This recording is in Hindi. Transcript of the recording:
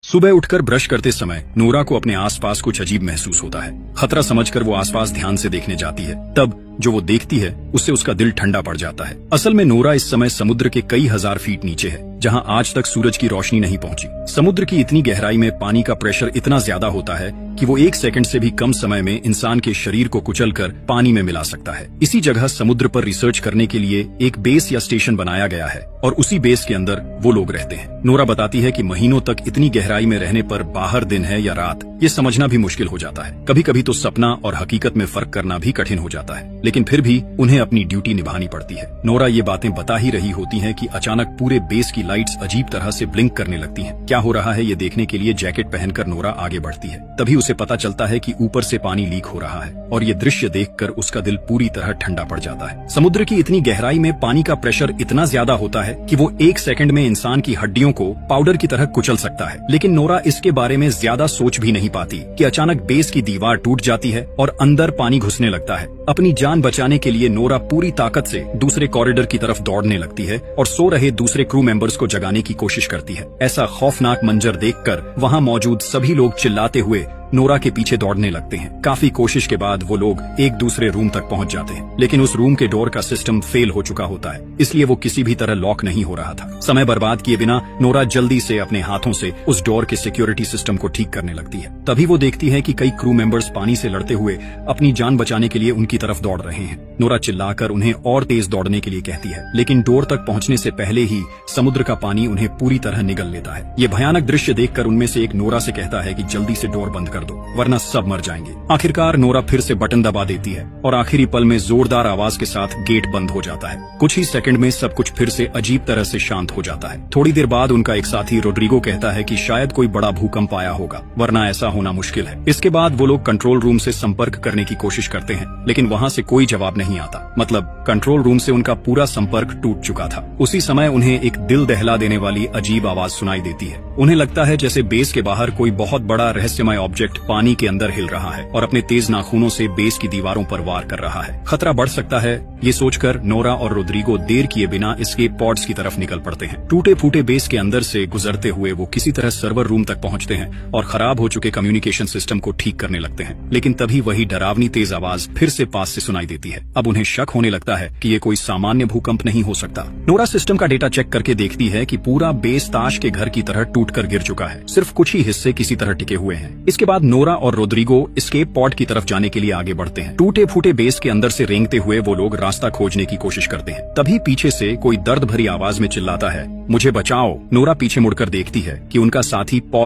सुबह उठकर ब्रश करते समय नोरा को अपने आसपास कुछ अजीब महसूस होता है। खतरा समझकर वो आसपास ध्यान से देखने जाती है। तब जो वो देखती है उससे उसका दिल ठंडा पड़ जाता है। असल में नोरा इस समय समुद्र के कई हजार फीट नीचे है, जहां आज तक सूरज की रोशनी नहीं पहुंची। समुद्र की इतनी गहराई में पानी का प्रेशर इतना ज्यादा होता है कि वो 1 सेकंड से भी कम समय में इंसान के शरीर को कुचलकर पानी में मिला सकता है। इसी जगह समुद्र पर रिसर्च करने के लिए एक बेस या स्टेशन बनाया गया है और उसी बेस के अंदर वो लोग रहते हैं। नोरा बताती है कि महीनों तक इतनी गहराई में रहने पर बाहर दिन है या रात ये समझना भी मुश्किल हो जाता है। कभी कभी तो सपना और हकीकत में फर्क करना भी कठिन हो जाता है, लेकिन फिर भी उन्हें अपनी ड्यूटी निभानी पड़ती है। नोरा ये बातें बता ही रही होती हैं कि अचानक पूरे बेस की लाइट्स अजीब तरह से ब्लिंक करने लगती हैं। क्या हो रहा है ये देखने के लिए जैकेट पहनकर नोरा आगे बढ़ती है। तभी उसे पता चलता है कि ऊपर से पानी लीक हो रहा है और ये दृश्य देखकर उसका दिल पूरी तरह ठंडा पड़ जाता है। समुद्र की इतनी गहराई में पानी का प्रेशर इतना ज्यादा होता है कि वो 1 सेकंड में इंसान की हड्डियों को पाउडर की तरह कुचल सकता है। लेकिन नोरा इसके बारे में ज्यादा सोच भी नहीं पाती कि अचानक बेस की दीवार टूट जाती है और अंदर पानी घुसने लगता है। अपनी जान बचाने के लिए नोरा पूरी ताकत से दूसरे कॉरिडोर की तरफ दौड़ने लगती है और सो रहे दूसरे क्रू मेंबर्स को जगाने की कोशिश करती है। ऐसा खौफनाक मंजर देखकर वहां मौजूद सभी लोग चिल्लाते हुए नोरा के पीछे दौड़ने लगते हैं। काफी कोशिश के बाद वो लोग एक दूसरे रूम तक पहुंच जाते हैं, लेकिन उस रूम के डोर का सिस्टम फेल हो चुका होता है, इसलिए वो किसी भी तरह लॉक नहीं हो रहा था। समय बर्बाद किए बिना नोरा जल्दी से अपने हाथों से उस डोर के सिक्योरिटी सिस्टम को ठीक करने लगती है। तभी वो देखती है कि कई क्रू मेंबर्स पानी से लड़ते हुए अपनी जान बचाने के लिए उनकी तरफ दौड़ रहे हैं। नोरा चिल्लाकर उन्हें और तेज दौड़ने के लिए कहती है, लेकिन डोर तक पहुंचने से पहले ही समुद्र का पानी उन्हें पूरी तरह निगल लेता है। ये भयानक दृश्य देखकर उनमें से एक नोरा से कहता है कि जल्दी से डोर बंद कर दो वरना सब मर जाएंगे। आखिरकार नोरा फिर से बटन दबा देती है और आखिरी पल में जोरदार आवाज के साथ गेट बंद हो जाता है। कुछ ही सेकंड में सब कुछ फिर से अजीब तरह से शांत हो जाता है। थोड़ी देर बाद उनका एक साथी रोड्रिगो कहता है कि शायद कोई बड़ा भूकंप आया होगा, वरना ऐसा होना मुश्किल है। इसके बाद वो लोग कंट्रोल रूम से संपर्क करने की कोशिश करते हैं, लेकिन वहाँ से कोई जवाब नहीं आता। मतलब कंट्रोल रूम से उनका पूरा संपर्क टूट चुका था। उसी समय उन्हें एक दिल दहला देने वाली अजीब आवाज सुनाई देती है। उन्हें लगता है जैसे बेस के बाहर कोई बहुत बड़ा रहस्यमय ऑब्जेक्ट पानी के अंदर हिल रहा है और अपने तेज नाखूनों से बेस की दीवारों पर वार कर रहा है। खतरा बढ़ सकता है, ये सोचकर नोरा और रोड्रिगो देर किए बिना एस्केप पॉड्स की तरफ निकल पड़ते हैं। टूटे फूटे बेस के अंदर से गुजरते हुए वो किसी तरह सर्वर रूम तक पहुंचते हैं और खराब हो चुके कम्युनिकेशन सिस्टम को ठीक करने लगते हैं। लेकिन तभी वही डरावनी तेज आवाज फिर से पास से सुनाई देती है। अब उन्हें शक होने लगता है कि ये कोई सामान्य भूकंप नहीं हो सकता। नोरा सिस्टम का डेटा चेक करके देखती है कि पूरा बेस ताश के घर की तरह टूटकर गिर चुका है। सिर्फ कुछ ही हिस्से किसी तरह टिके हुए हैं। इसके बाद नोरा और रोड्रिगो एस्केप पॉड की तरफ जाने के लिए आगे बढ़ते हैं। टूटे फूटे बेस के अंदर से रेंगते हुए वो लोग रास्ता खोजने की कोशिश करते हैं। तभी पीछे से कोई दर्द भरी आवाज में चिल्लाता है, मुझे बचाओ। नोरा पीछे मुड़कर देखती है कि उनका साथी